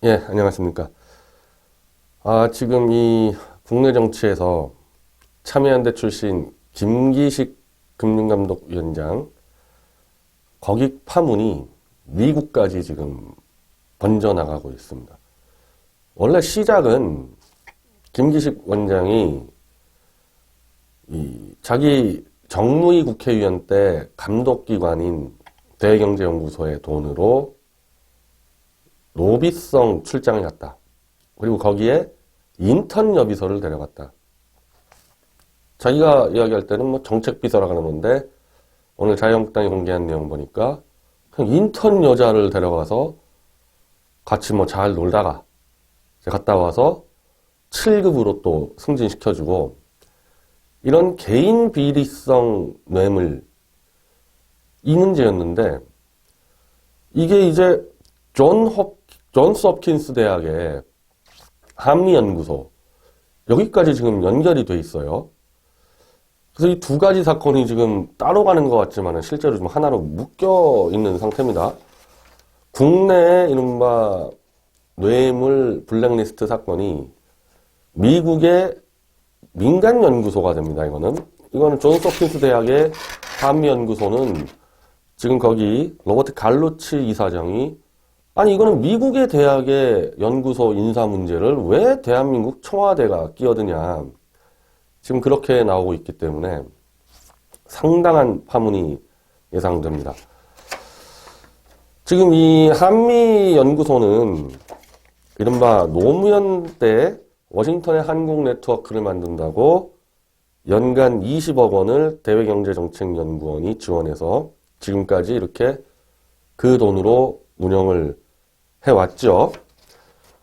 예, 안녕하십니까. 지금 이 국내 정치에서 참여연대 출신 김기식 금융감독위원장 거객 파문이 미국까지 지금 번져나가고 있습니다. 원래 시작은 김기식 원장이 자기 정무위 국회의원 때 감독기관인 대외경제연구소의 돈으로 노비성 출장을 갔다. 그리고 거기에 인턴 여비서를 데려갔다. 자기가 이야기할 때는 뭐 정책비서라 그러는데 오늘 자유한국당이 공개한 내용 보니까 그냥 인턴 여자를 데려가서 같이 뭐 잘 놀다가 갔다 와서 7급으로 또 승진시켜주고 이런 개인 비리성 뇌물 이 문제였는데 이게 이제 존스 홉킨스 대학의 한미연구소 여기까지 지금 연결이 돼 있어요. 그래서 이 두 가지 사건이 지금 따로 가는 것 같지만 실제로 좀 하나로 묶여 있는 상태입니다. 국내의 이른바 뇌물 블랙리스트 사건이 미국의 민간연구소가 됩니다. 이거는 존스 홉킨스 대학의 한미연구소는 지금 거기 로버트 갈루치 이사장이 아니 이거는 미국의 대학의 연구소 인사 문제를 왜 대한민국 청와대가 끼어드냐 지금 그렇게 나오고 있기 때문에 상당한 파문이 예상됩니다. 지금 이 한미연구소는 이른바 노무현 때 워싱턴의 한국 네트워크를 만든다고 연간 20억 원을 대외경제정책연구원이 지원해서 지금까지 이렇게 그 돈으로 운영을 해왔죠.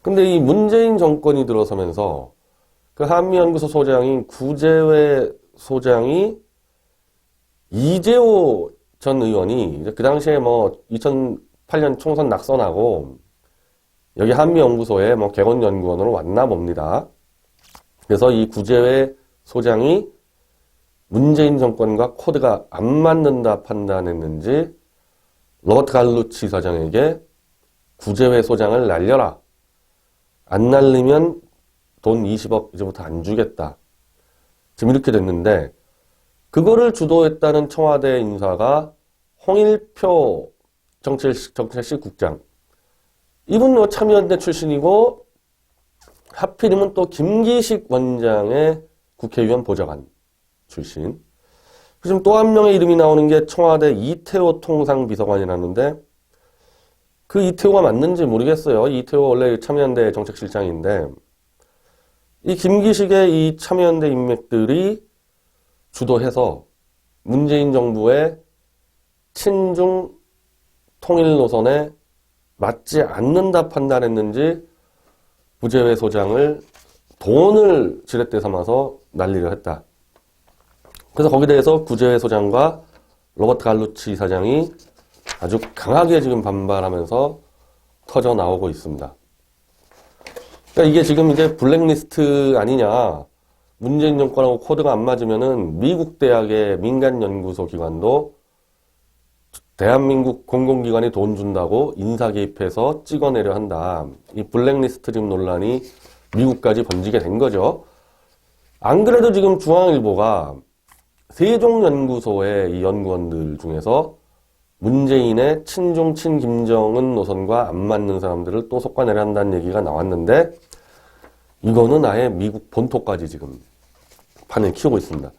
근데 이 문재인 정권이 들어서면서 그 한미연구소 소장인 구재회 소장이 이재호 전 의원이 그 당시에 뭐 2008년 총선 낙선하고 여기 한미연구소에 뭐 개건연구원으로 왔나 봅니다. 그래서 이 구재회 소장이 문재인 정권과 코드가 안 맞는다 판단했는지 로버트 갈루치 사장에게 구재회 소장을 날려라. 안 날리면 돈 20억 이제부터 안 주겠다. 지금 이렇게 됐는데 그거를 주도했다는 청와대 인사가 홍일표 정책실 국장. 이분 뭐 참여연대 출신이고 하필이면 또 김기식 원장의 국회의원 보좌관 출신. 지금 또 한 명의 이름이 나오는 게 청와대 이태호 통상비서관이라는데 그 이태호가 맞는지 모르겠어요. 이태호 원래 참여연대 정책실장인데 이 김기식의 이 참여연대 인맥들이 주도해서 문재인 정부의 친중 통일 노선에 맞지 않는다 판단했는지 구재회 소장을 돈을 지렛대 삼아서 난리를 했다. 그래서 거기에 대해서 구재회 소장과 로버트 갈루치 사장이 아주 강하게 지금 반발하면서 터져 나오고 있습니다. 그러니까 이게 지금 이제 블랙리스트 아니냐. 문재인 정권하고 코드가 안 맞으면은 미국 대학의 민간연구소 기관도 대한민국 공공기관이 돈 준다고 인사 개입해서 찍어내려 한다. 이 블랙리스트 지금 논란이 미국까지 번지게 된 거죠. 안 그래도 지금 중앙일보가 세종연구소의 이 연구원들 중에서 문재인의 친중 친김정은 노선과 안 맞는 사람들을 또 속아내려 한다는 얘기가 나왔는데 이거는 아예 미국 본토까지 지금 판을 키우고 있습니다.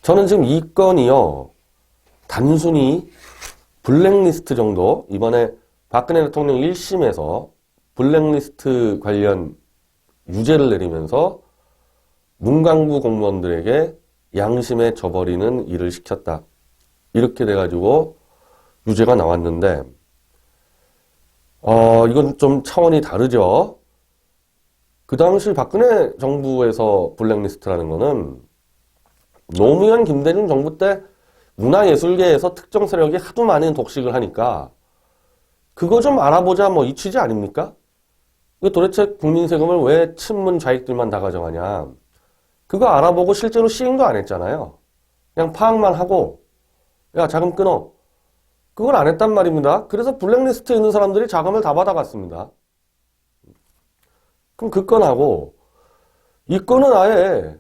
저는 지금 이 건이요 단순히 블랙리스트 정도 이번에 박근혜 대통령 1심에서 블랙리스트 관련 유죄를 내리면서 문광부 공무원들에게 양심에 져버리는 일을 시켰다. 이렇게 돼가지고 유죄가 나왔는데 이건 좀 차원이 다르죠. 그 당시 박근혜 정부에서 블랙리스트라는 거는 노무현 김대중 정부 때 문화예술계에서 특정 세력이 하도 많은 독식을 하니까 그거 좀 알아보자 뭐 이 취지 아닙니까? 도대체 국민 세금을 왜 친문 좌익들만 다 가져가냐. 그거 알아보고 실제로 시행도 안 했잖아요. 그냥 파악만 하고 야 자금 끊어. 그걸 안 했단 말입니다. 그래서 블랙리스트에 있는 사람들이 자금을 다 받아갔습니다. 그럼 그 건하고 이 건은 아예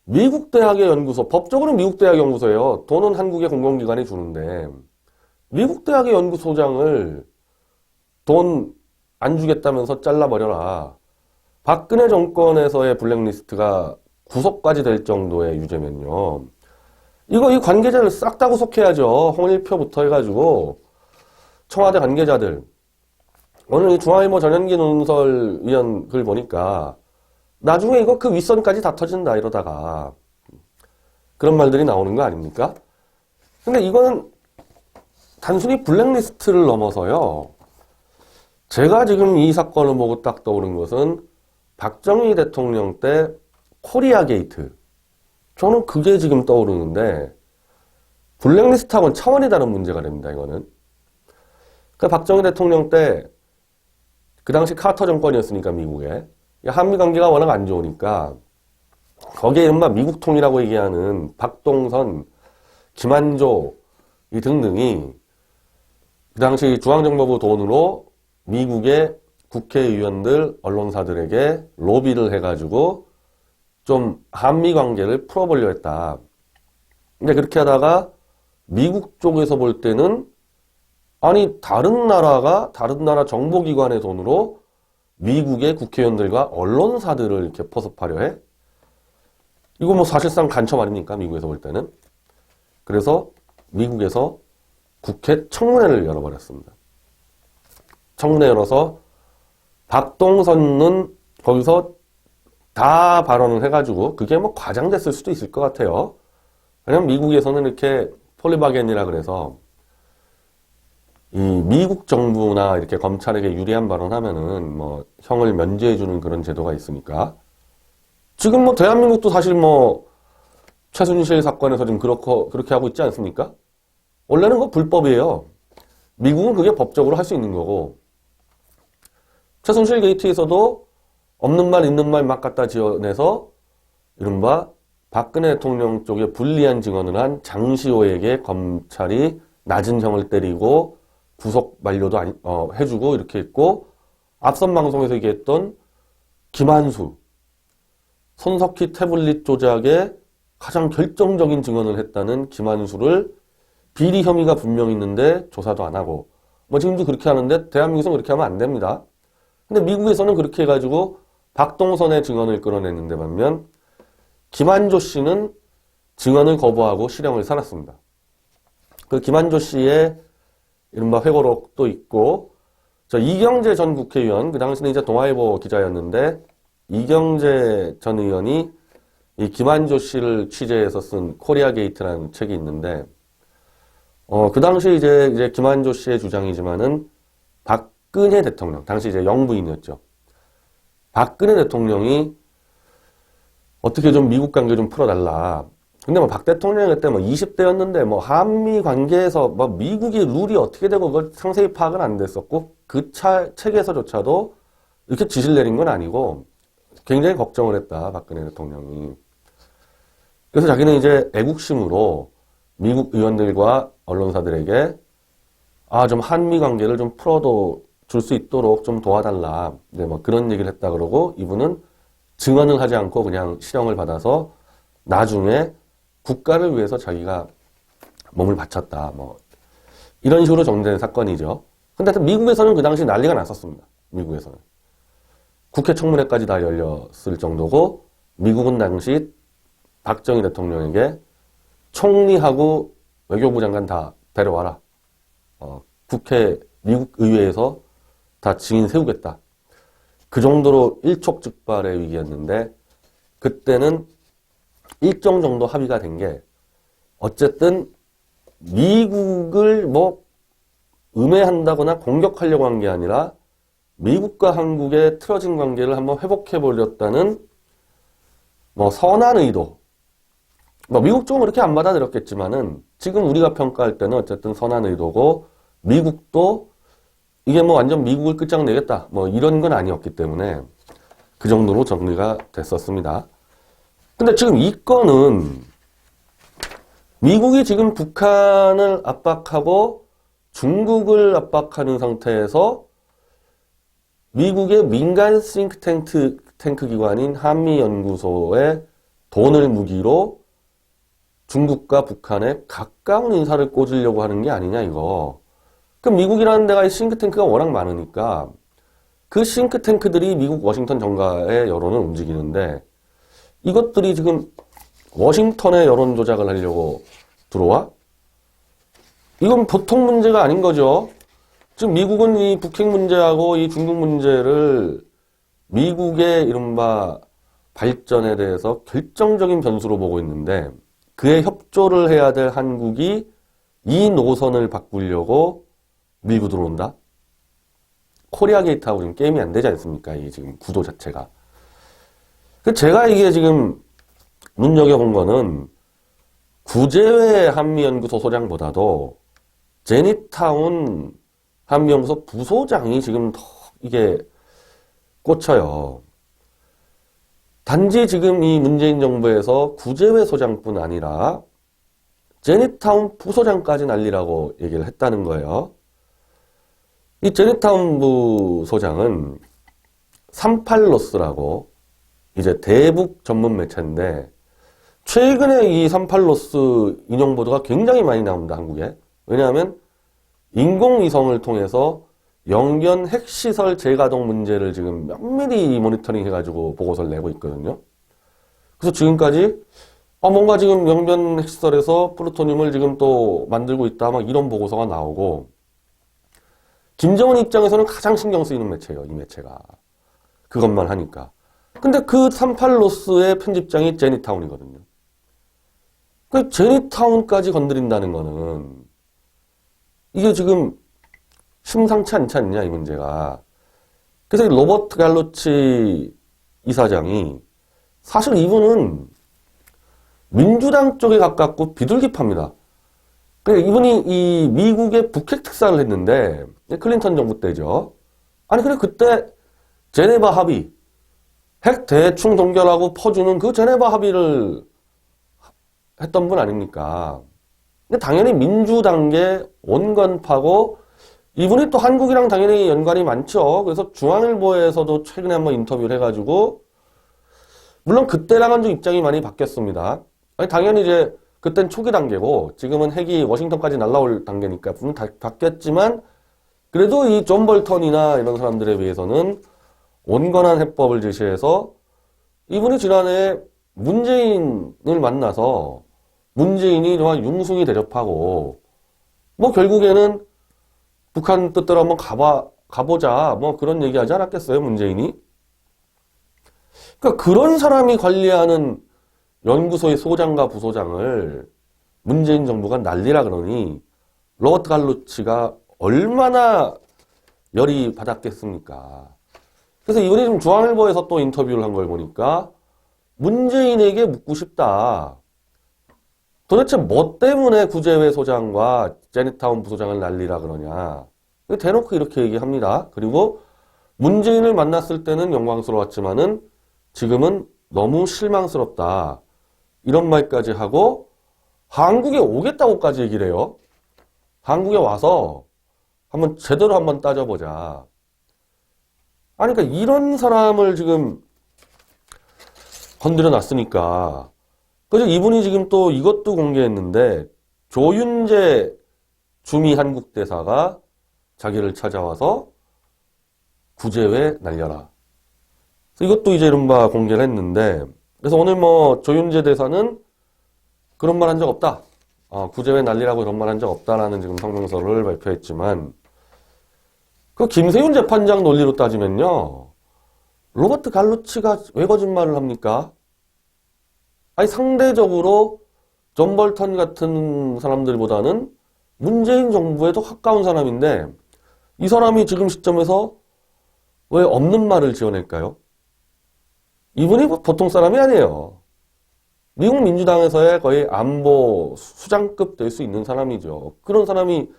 미국 대학의 연구소, 법적으로 미국 대학 연구소예요. 돈은 한국의 공공기관이 주는데 미국 대학의 연구소장을 돈 안 주겠다면서 잘라버려라. 박근혜 정권에서의 블랙리스트가 구속까지 될 정도의 유죄면요. 이거 이 관계자를 싹 다 구속해야죠. 홍일표부터 해가지고 청와대 관계자들. 오늘 이 중앙일보 전현기 논설위원 글 보니까 나중에 이거 그 윗선까지 다 터진다 이러다가 그런 말들이 나오는 거 아닙니까? 근데 이거는 단순히 블랙리스트를 넘어서요. 제가 지금 이 사건을 보고 딱 떠오른 것은 박정희 대통령 때 코리아 게이트. 저는 그게 지금 떠오르는데 블랙리스트하고는 차원이 다른 문제가 됩니다. 이거는. 그러니까 박정희 대통령 때 그 당시 카터 정권이었으니까 미국에 한미 관계가 워낙 안 좋으니까 거기에 이른바 미국통이라고 얘기하는 박동선, 김한조 이 등등이 그 당시 중앙정보부 돈으로 미국의 국회의원들, 언론사들에게 로비를 해가지고 좀 한미 관계를 풀어보려 했다. 근데 그렇게 하다가 미국 쪽에서 볼 때는 아니 다른 나라 정보기관의 돈으로 미국의 국회의원들과 언론사들을 이렇게 포섭하려 해? 이거 뭐 사실상 간첩 아닙니까? 미국에서 볼 때는. 그래서 미국에서 국회 청문회를 열어버렸습니다. 청문회 열어서 박동선은 거기서 다 발언을 해가지고 그게 뭐 과장됐을 수도 있을 것 같아요. 왜냐면 미국에서는 이렇게 폴리바겐이라 그래서 이 미국 정부나 이렇게 검찰에게 유리한 발언하면은 뭐 형을 면제해주는 그런 제도가 있으니까 지금 뭐 대한민국도 사실 뭐 최순실 사건에서 지금 그렇게 하고 있지 않습니까? 원래는 그거 불법이에요. 미국은 그게 법적으로 할 수 있는 거고 최순실 게이트에서도 없는 말 있는 말 막 갖다 지어내서 이른바 박근혜 대통령 쪽에 불리한 증언을 한 장시호에게 검찰이 낮은 형을 때리고 구속 만료도 해주고 이렇게 했고 앞선 방송에서 얘기했던 김한수 손석희 태블릿 조작에 가장 결정적인 증언을 했다는 김한수를 비리 혐의가 분명히 있는데 조사도 안 하고 뭐 지금도 그렇게 하는데 대한민국에서는 그렇게 하면 안 됩니다. 근데 미국에서는 그렇게 해가지고 박동선의 증언을 끌어냈는데 반면 김한조 씨는 증언을 거부하고 실형을 살았습니다. 그 김한조 씨의 이른바 회고록도 있고 저 이경재 전 국회의원 그 당시는 이제 동아일보 기자였는데 이경재 전 의원이 이 김한조 씨를 취재해서 쓴 코리아 게이트라는 책이 있는데 그 당시 이제 김한조 씨의 주장이지만은 박근혜 대통령 당시 이제 영부인이었죠. 박근혜 대통령이 어떻게 좀 미국 관계 좀 풀어달라. 근데 뭐 박 대통령이 그때 뭐 20대였는데 뭐 한미 관계에서 뭐 미국이 룰이 어떻게 되고 그걸 상세히 파악은 안 됐었고 그 책에서조차도 이렇게 지시를 내린 건 아니고 굉장히 걱정을 했다. 박근혜 대통령이. 그래서 자기는 이제 애국심으로 미국 의원들과 언론사들에게 좀 한미 관계를 좀 풀어도 줄 수 있도록 좀 도와달라. 네, 뭐 그런 얘기를 했다 그러고 이분은 증언을 하지 않고 그냥 실형을 받아서 나중에 국가를 위해서 자기가 몸을 바쳤다. 뭐 이런 식으로 정리된 사건이죠. 근데 미국에서는 그 당시 난리가 났었습니다. 미국에서는. 국회 청문회까지 다 열렸을 정도고 미국은 당시 박정희 대통령에게 총리하고 외교부 장관 다 데려와라. 국회 미국 의회에서 다 증인 세우겠다. 그 정도로 일촉즉발의 위기였는데 그때는 일정 정도 합의가 된 게 어쨌든 미국을 뭐 음해한다거나 공격하려고 한 게 아니라 미국과 한국의 틀어진 관계를 한번 회복해 보렸다는 뭐 선한 의도. 뭐 미국 쪽은 그렇게 안 받아들였겠지만은 지금 우리가 평가할 때는 어쨌든 선한 의도고 미국도 이게 뭐 완전 미국을 끝장내겠다 뭐 이런 건 아니었기 때문에 그 정도로 정리가 됐었습니다. 근데 지금 이 건은 미국이 지금 북한을 압박하고 중국을 압박하는 상태에서 미국의 민간 싱크탱크 기관인 한미연구소에 돈을 무기로 중국과 북한에 가까운 인사를 꽂으려고 하는 게 아니냐 이거. 그럼 미국이라는 데가 싱크탱크가 워낙 많으니까 그 싱크탱크들이 미국 워싱턴 정가의 여론을 움직이는데 이것들이 지금 워싱턴의 여론 조작을 하려고 들어와? 이건 보통 문제가 아닌 거죠. 지금 미국은 이 북핵 문제하고 이 중국 문제를 미국의 이른바 발전에 대해서 결정적인 변수로 보고 있는데 그에 협조를 해야 될 한국이 이 노선을 바꾸려고 밀고 들어온다? 코리아 게이트하고 지금 게임이 안 되지 않습니까? 이 지금 구도 자체가. 제가 이게 지금 눈여겨본 거는 구재회 한미연구소 소장보다도 제니타운 한미연구소 부소장이 지금 더 이게 꽂혀요. 단지 지금 이 문재인 정부에서 구재회 소장뿐 아니라 제니타운 부소장까지 날리라고 얘기를 했다는 거예요. 이 제니타운 부소장은 38로스라고 이제 대북 전문 매체인데 최근에 이 38로스 인용 보도가 굉장히 많이 나옵니다, 한국에. 왜냐하면 인공위성을 통해서 영변 핵시설 재가동 문제를 지금 면밀히 모니터링 해가지고 보고서를 내고 있거든요. 그래서 지금까지 뭔가 지금 영변 핵시설에서 플루토늄을 지금 또 만들고 있다 막 이런 보고서가 나오고 김정은 입장에서는 가장 신경 쓰이는 매체예요, 이 매체가. 그것만 하니까. 근데 그 38로스의 편집장이 제니타운이거든요. 그 제니타운까지 건드린다는 거는 이게 지금 심상치 않지 않냐, 이 문제가. 그래서 로버트 갈루치 이사장이 사실 이분은 민주당 쪽에 가깝고 비둘기파입니다. 그러니까 이분이 이 미국의 북핵 특사를 했는데 클린턴 정부 때죠. 아니 근데 그때 제네바 합의, 핵 대충 동결하고 퍼주는 그 제네바 합의를 했던 분 아닙니까? 당연히 민주당계 원건파고 이분이 또 한국이랑 당연히 연관이 많죠. 그래서 중앙일보에서도 최근에 한번 인터뷰를 해가지고 물론 그때랑은 좀 입장이 많이 바뀌었습니다. 아니 당연히 이제 그땐 초기 단계고 지금은 핵이 워싱턴까지 날라올 단계니까 분명 다 바뀌었지만 그래도 이 존 볼턴이나 이런 사람들에 비해서는 온건한 해법을 제시해서 이분이 지난해 문재인을 만나서 문재인이 정말 융숭이 대접하고 뭐 결국에는 북한 뜻대로 한번 가보자 뭐 그런 얘기 하지 않았겠어요, 문재인이? 그러니까 그런 사람이 관리하는 연구소의 소장과 부소장을 문재인 정부가 날리라 그러니 로버트 갈루치가 얼마나 열이 받았겠습니까? 그래서 이번에 좀 중앙일보에서 또 인터뷰를 한 걸 보니까 문재인에게 묻고 싶다. 도대체 뭐 때문에 구재회 소장과 제니타운 부소장을 날리라 그러냐. 대놓고 이렇게 얘기합니다. 그리고 문재인을 만났을 때는 영광스러웠지만은 지금은 너무 실망스럽다. 이런 말까지 하고 한국에 오겠다고까지 얘기를 해요. 한국에 와서 한번 제대로 한번 따져보자. 아니, 그러니까 이런 사람을 지금 건드려 놨으니까. 그래서 이분이 지금 또 이것도 공개했는데 조윤재 주미 한국 대사가 자기를 찾아와서 구재회 날려라. 그래서 이것도 이제 이른바 공개를 했는데 그래서 오늘 뭐 조윤재 대사는 그런 말 한 적 없다. 구재회 날리라고 이런 말 한 적 없다라는 지금 성명서를 발표했지만 그 김세윤 재판장 논리로 따지면요. 로버트 갈루치가 왜 거짓말을 합니까? 아니 상대적으로 존 볼턴 같은 사람들보다는 문재인 정부에 더 가까운 사람인데 이 사람이 지금 시점에서 왜 없는 말을 지어낼까요? 이분이 보통 사람이 아니에요. 미국 민주당에서의 거의 안보 수장급 될 수 있는 사람이죠. 그런 사람이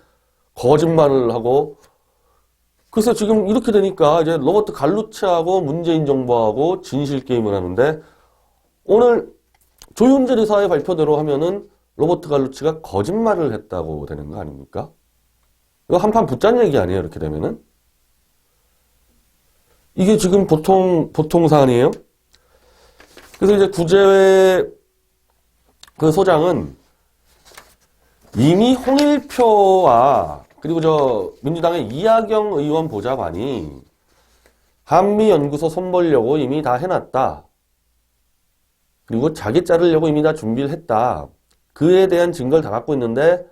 거짓말을 하고 그래서 지금 이렇게 되니까 이제 로버트 갈루치하고 문재인 정부하고 진실 게임을 하는데 오늘 조윤재 대사의 발표대로 하면은 로버트 갈루치가 거짓말을 했다고 되는 거 아닙니까? 이거 한판 붙자는 얘기 아니에요, 이렇게 되면은? 이게 지금 보통 사안이에요. 그래서 이제 구제회 그 소장은 이미 홍일표와 그리고 저 민주당의 이하경 의원 보좌관이 한미연구소 손보려고 이미 다 해놨다. 그리고 자기 자르려고 이미 다 준비를 했다. 그에 대한 증거를 다 갖고 있는데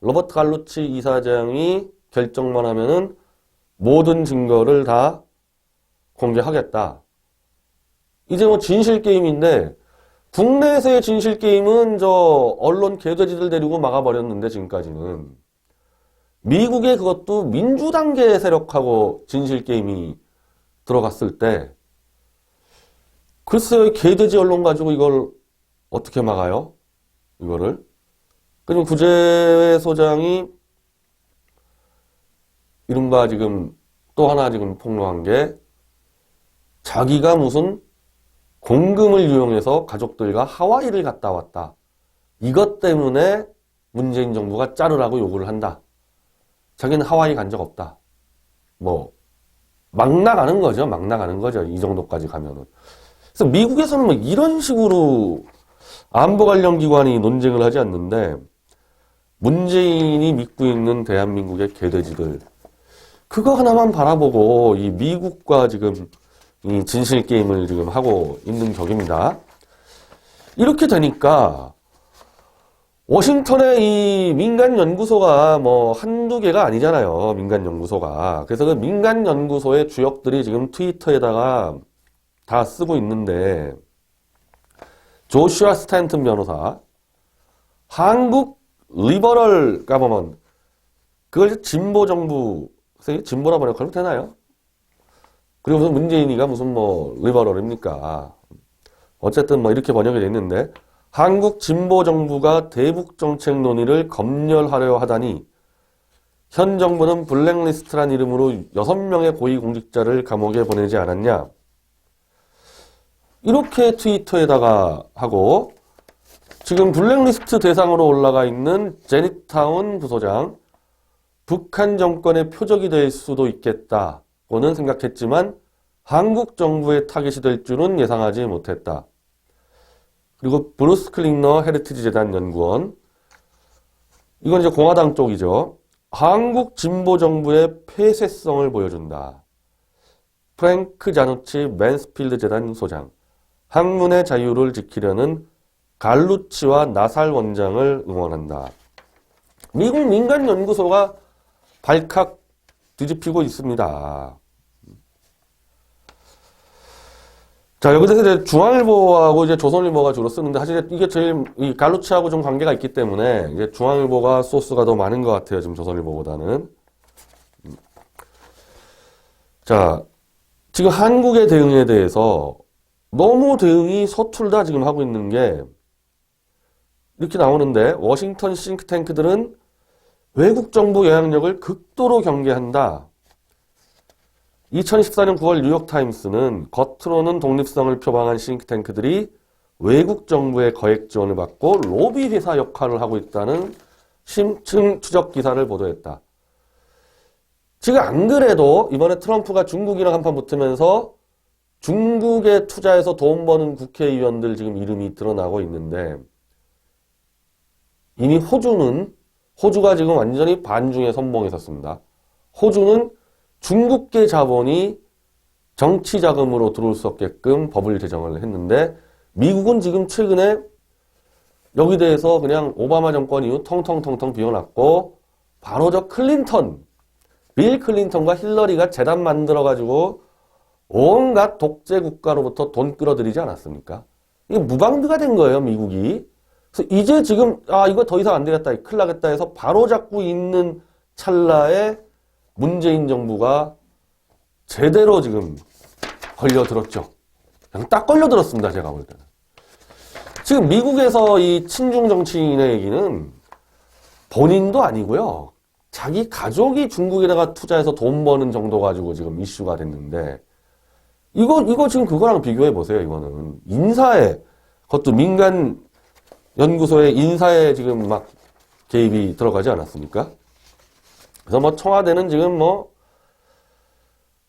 로버트 갈루치 이사장이 결정만 하면은 모든 증거를 다 공개하겠다. 이제 뭐 진실 게임인데 국내에서의 진실 게임은 저 언론 개돼지들 데리고 막아버렸는데 지금까지는 미국의 그것도 민주당계 세력하고 진실 게임이 들어갔을 때 글쎄요, 개돼지 언론 가지고 이걸 어떻게 막아요? 이거를. 그럼 구제회 소장이 이른바 지금 또 하나 지금 폭로한 게 자기가 무슨 공금을 이용해서 가족들과 하와이를 갔다 왔다. 이것 때문에 문재인 정부가 자르라고 요구를 한다. 자기는 하와이 간 적 없다. 뭐 막 나가는 거죠. 막 나가는 거죠. 이 정도까지 가면은. 그래서 미국에서는 뭐 이런 식으로 안보 관련 기관이 논쟁을 하지 않는데 문재인이 믿고 있는 대한민국의 개돼지들 그거 하나만 바라보고 이 미국과 지금 이 진실 게임을 지금 하고 있는 격입니다. 이렇게 되니까 워싱턴의 이 민간 연구소가 뭐 한두 개가 아니잖아요. 민간 연구소가. 그래서 그 민간 연구소의 주역들이 지금 트위터에다가 다 쓰고 있는데 조슈아 스탠튼 변호사 한국 리버럴 가버먼 그걸 진보 정부 진보라 번역하면 되나요? 그리고 무슨 문재인이가 무슨 뭐 리버럴입니까? 어쨌든 뭐 이렇게 번역이 돼 있는데 한국 진보 정부가 대북 정책 논의를 검열하려 하다니 현 정부는 블랙리스트란 이름으로 6명의 고위공직자를 감옥에 보내지 않았냐? 이렇게 트위터에다가 하고 지금 블랙리스트 대상으로 올라가 있는 제니타운 부소장 북한 정권의 표적이 될 수도 있겠다고는 생각했지만 한국 정부의 타깃이 될 줄은 예상하지 못했다. 그리고 브루스 클링너 헤리티지 재단 연구원 이건 이제 공화당 쪽이죠. 한국 진보 정부의 폐쇄성을 보여준다. 프랭크 자누치 맨스필드 재단 소장 학문의 자유를 지키려는 갈루치와 나살 원장을 응원한다. 미국 민간 연구소가 발칵 뒤집히고 있습니다. 자, 여기서 이제 중앙일보하고 이제 조선일보가 주로 쓰는데 사실 이게 제일 이 갈루치하고 좀 관계가 있기 때문에 이제 중앙일보가 소스가 더 많은 것 같아요. 지금 조선일보보다는. 자, 지금 한국의 대응에 대해서 너무 대응이 서툴다 지금 하고 있는 게 이렇게 나오는데 워싱턴 싱크탱크들은 외국 정부 영향력을 극도로 경계한다. 2014년 9월 뉴욕타임스는 겉으로는 독립성을 표방한 싱크탱크들이 외국 정부의 거액 지원을 받고 로비 회사 역할을 하고 있다는 심층 추적 기사를 보도했다. 지금 안 그래도 이번에 트럼프가 중국이랑 한판 붙으면서 중국에 투자해서 돈 버는 국회의원들 지금 이름이 드러나고 있는데 이미 호주가 지금 완전히 반중에 선봉에 섰습니다. 호주는 중국계 자본이 정치 자금으로 들어올 수 없게끔 법을 제정을 했는데 미국은 지금 최근에 여기 대해서 그냥 오바마 정권 이후 텅텅텅텅 비워놨고 바로 저 빌 클린턴과 힐러리가 재단 만들어가지고 온갖 독재 국가로부터 돈 끌어들이지 않았습니까? 이게 무방비가 된 거예요, 미국이. 그래서 이제 지금 이거 더 이상 안 되겠다, 큰일 나겠다 해서 바로 잡고 있는 찰나에 문재인 정부가 제대로 지금 걸려들었죠. 그냥 딱 걸려들었습니다, 제가 볼 때는. 지금 미국에서 이 친중 정치인의 얘기는 본인도 아니고요. 자기 가족이 중국에다가 투자해서 돈 버는 정도 가지고 지금 이슈가 됐는데 이거 지금 그거랑 비교해 보세요. 이거는 인사에 그것도 민간 연구소의 인사에 지금 막 개입이 들어가지 않았습니까? 그래서 뭐 청와대는 지금 뭐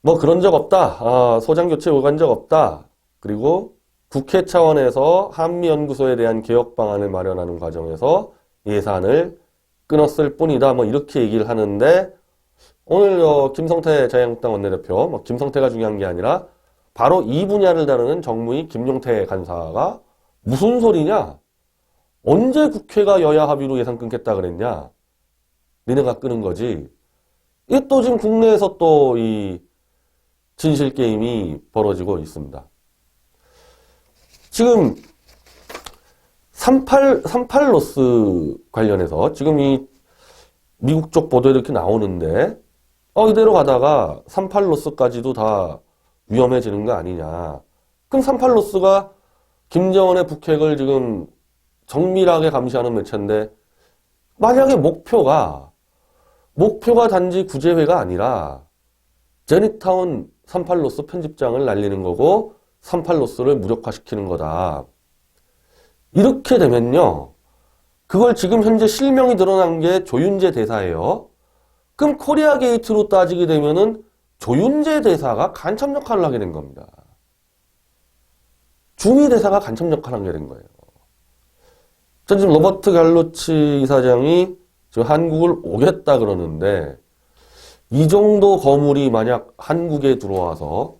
뭐 그런 적 없다. 소장 교체 오간 적 없다. 그리고 국회 차원에서 한미연구소에 대한 개혁 방안을 마련하는 과정에서 예산을 끊었을 뿐이다. 뭐 이렇게 얘기를 하는데 오늘 김성태 자유한국당 원내대표, 뭐 김성태가 중요한 게 아니라 바로 이 분야를 다루는 정무위 김용태 간사가 무슨 소리냐? 언제 국회가 여야 합의로 예산 끊겠다 그랬냐? 니네가 끄는 거지. 이게 또 지금 국내에서 또 이 진실 게임이 벌어지고 있습니다. 지금 38 로스 관련해서 지금 이 미국 쪽 보도에 이렇게 나오는데 이대로 가다가 38 로스까지도 다 위험해지는 거 아니냐. 그럼 38 로스가 김정은의 북핵을 지금 정밀하게 감시하는 매체인데 만약에 목표가 단지 구제회가 아니라 제니타운 38 로스 편집장을 날리는 거고 38 로스를 무력화시키는 거다. 이렇게 되면요. 그걸 지금 현재 실명이 드러난 게 조윤재 대사예요. 그럼 코리아 게이트로 따지게 되면은 조윤재 대사가 간첩 역할을 하게 된 겁니다. 주미 대사가 간첩 역할을 하게 된 거예요. 전 지금 로버트 갈로치 이사장이 지금 한국을 오겠다 그러는데 이 정도 거물이 만약 한국에 들어와서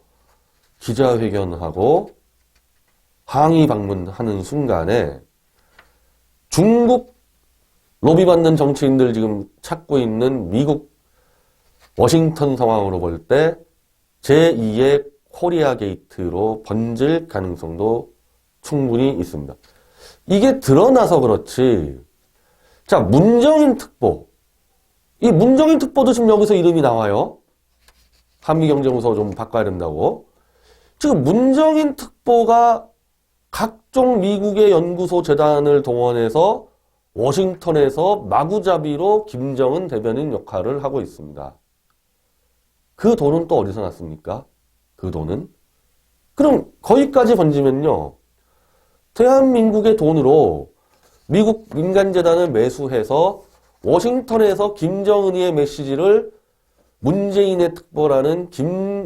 기자회견하고 항의 방문하는 순간에 중국 로비받는 정치인들 지금 찾고 있는 미국 워싱턴 상황으로 볼 때 제2의 코리아 게이트로 번질 가능성도 충분히 있습니다. 이게 드러나서 그렇지. 자, 문정인 특보. 이 문정인 특보도 지금 여기서 이름이 나와요. 한미경제무소 좀 바꿔야 된다고. 지금 문정인 특보가 각종 미국의 연구소 재단을 동원해서 워싱턴에서 마구잡이로 김정은 대변인 역할을 하고 있습니다. 그 돈은 또 어디서 났습니까? 그 돈은? 그럼 거기까지 번지면요. 대한민국의 돈으로 미국 민간재단을 매수해서 워싱턴에서 김정은이의 메시지를 문재인의 특보라는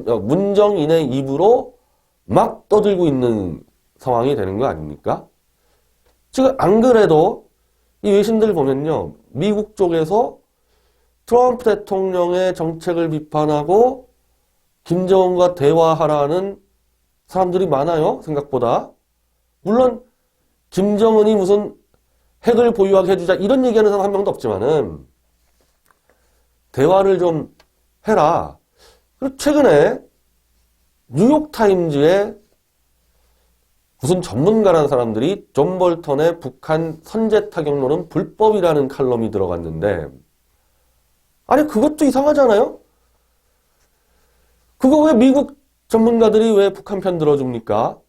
문정인의 입으로 막 떠들고 있는 상황이 되는 거 아닙니까? 지금 안 그래도 이 외신들 보면요. 미국 쪽에서 트럼프 대통령의 정책을 비판하고 김정은과 대화하라는 사람들이 많아요. 생각보다. 물론 김정은이 무슨 핵을 보유하게 해주자 이런 얘기하는 사람 한 명도 없지만은 대화를 좀 해라. 그리고 최근에 뉴욕타임즈에 무슨 전문가라는 사람들이 존 볼턴의 북한 선제 타격론은 불법이라는 칼럼이 들어갔는데 아니 그것도 이상하잖아요? 그거 왜 미국 전문가들이 왜 북한 편 들어줍니까?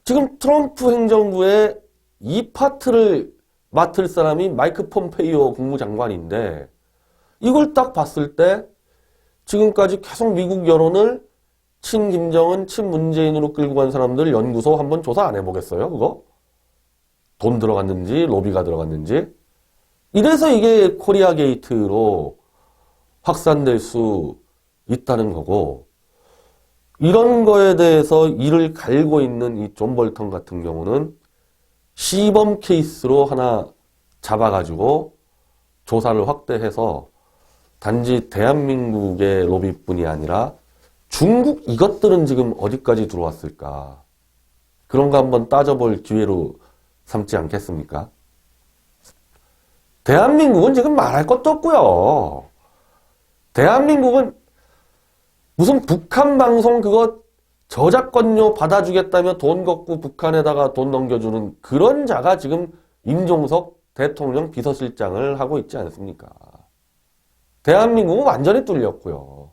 지금 트럼프 행정부의 이 파트를 맡을 사람이 마이크 폼페이오 국무장관인데 이걸 딱 봤을 때 지금까지 계속 미국 여론을 친 김정은, 친 문재인으로 끌고 간 사람들 연구소 한번 조사 안 해보겠어요? 그거? 돈 들어갔는지 로비가 들어갔는지 이래서 이게 코리아 게이트로 확산될 수 있다는 거고 이런 거에 대해서 이를 갈고 있는 이 존 볼턴 같은 경우는 시범 케이스로 하나 잡아가지고 조사를 확대해서 단지 대한민국의 로비뿐이 아니라 중국 이것들은 지금 어디까지 들어왔을까? 그런 거 한번 따져볼 기회로 삼지 않겠습니까? 대한민국은 지금 말할 것도 없고요. 대한민국은 무슨 북한 방송 그거 저작권료 받아주겠다며 돈 걷고 북한에다가 돈 넘겨주는 그런 자가 지금 임종석 대통령 비서실장을 하고 있지 않습니까? 대한민국은 완전히 뚫렸고요.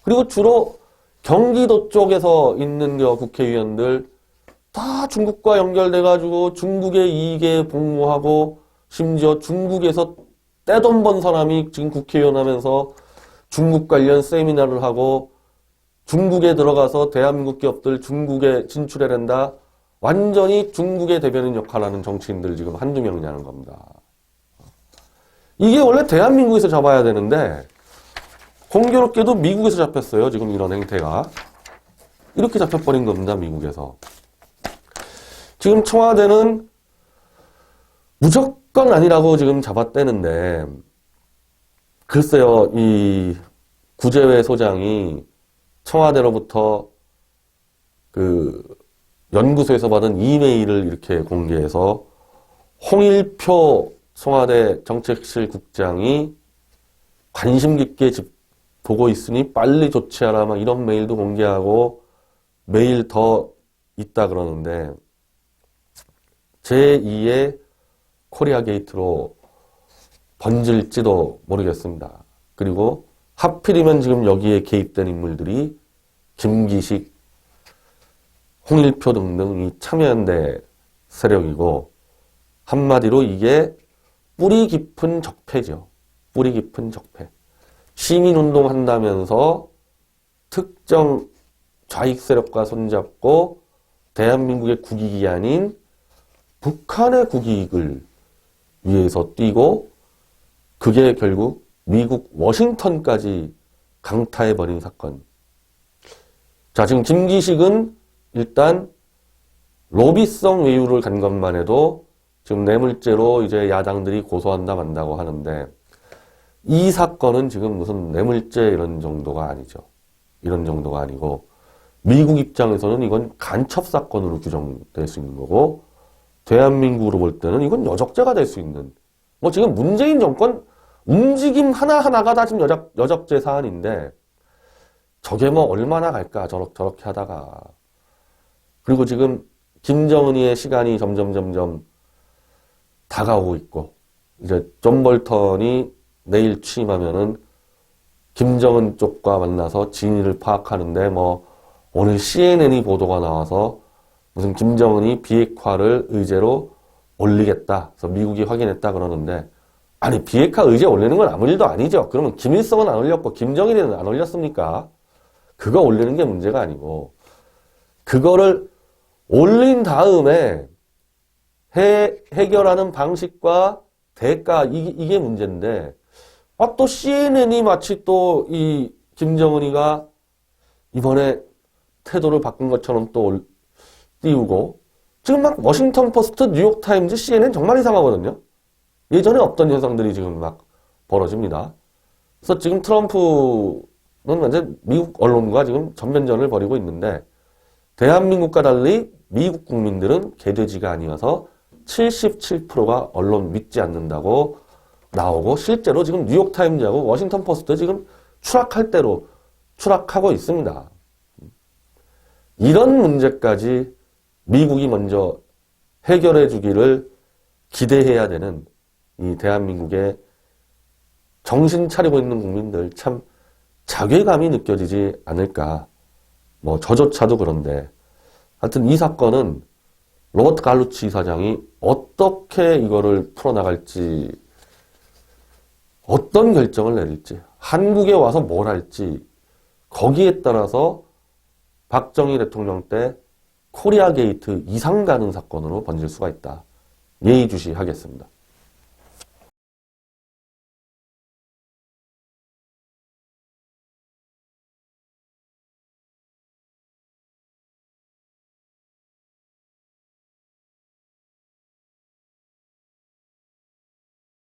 그리고 주로 경기도 쪽에서 있는 국회의원들 다 중국과 연결돼가지고 중국의 이익에 복무하고 심지어 중국에서 떼돈 번 사람이 지금 국회의원 하면서 중국 관련 세미나를 하고 중국에 들어가서 대한민국 기업들 중국에 진출해야 된다. 완전히 중국의 대변인 역할을 하는 정치인들 지금 한두 명이냐는 겁니다. 이게 원래 대한민국에서 잡아야 되는데 공교롭게도 미국에서 잡혔어요. 지금 이런 행태가. 이렇게 잡혀버린 겁니다. 미국에서. 지금 청와대는 무조건 아니라고 지금 잡았대는데 글쎄요. 이 구제회 소장이 청와대로부터 그 연구소에서 받은 이메일을 이렇게 공개해서 홍일표 청와대 정책실 국장이 관심 깊게 보고 있으니 빨리 조치하라 막 이런 메일도 공개하고 메일 더 있다 그러는데 제2의 코리아 게이트로 번질지도 모르겠습니다. 그리고 하필이면 지금 여기에 개입된 인물들이 김기식, 홍일표 등등 이 참여연대 세력이고 한마디로 이게 뿌리 깊은 적폐죠. 뿌리 깊은 적폐. 시민운동 한다면서 특정 좌익 세력과 손잡고 대한민국의 국익이 아닌 북한의 국익을 위해서 뛰고 그게 결국 미국 워싱턴까지 강타해버린 사건. 자, 지금 김기식은 일단 로비성 외유를 간 것만 해도 지금 뇌물죄로 이제 야당들이 고소한다 만다고 하는데 이 사건은 지금 무슨 뇌물죄 이런 정도가 아니죠. 이런 정도가 아니고 미국 입장에서는 이건 간첩 사건으로 규정될 수 있는 거고 대한민국으로 볼 때는 이건 여적죄가 될 수 있는 뭐 지금 문재인 정권 움직임 하나하나가 다 지금 여적죄 사안인데 저게 뭐 얼마나 갈까 저렇게 하다가 그리고 지금 김정은이의 시간이 점점 다가오고 있고 이제 존 볼턴이 내일 취임하면은 김정은 쪽과 만나서 진위를 파악하는데 뭐 오늘 CNN이 보도가 나와서 무슨 김정은이 비핵화를 의제로 올리겠다. 그래서 미국이 확인했다 그러는데 아니 비핵화 의제 올리는 건 아무 일도 아니죠. 그러면 김일성은 안 올렸고 김정일은 안 올렸습니까? 그거 올리는 게 문제가 아니고 그거를 올린 다음에 해결하는 방식과 대가 이게 문제인데 또 CNN이 마치 또 이 김정은이가 이번에 태도를 바꾼 것처럼 또 띄우고 지금 막 워싱턴 포스트, 뉴욕 타임즈, CNN 정말 이상하거든요. 예전에 없던 현상들이 지금 막 벌어집니다. 그래서 지금 트럼프는 완전 미국 언론과 지금 전면전을 벌이고 있는데 대한민국과 달리 미국 국민들은 개돼지가 아니어서 77%가 언론 믿지 않는다고 나오고 실제로 지금 뉴욕 타임즈하고 워싱턴 포스트 지금 추락할 대로 추락하고 있습니다. 이런 문제까지 미국이 먼저 해결해 주기를 기대해야 되는 이 대한민국의 정신 차리고 있는 국민들 참 자괴감이 느껴지지 않을까. 뭐 저조차도 그런데 하여튼 이 사건은 로버트 갈루치 이사장이 어떻게 이거를 풀어나갈지 어떤 결정을 내릴지 한국에 와서 뭘 할지 거기에 따라서 박정희 대통령 때 코리아 게이트 이상 가는 사건으로 번질 수가 있다. 예의주시하겠습니다.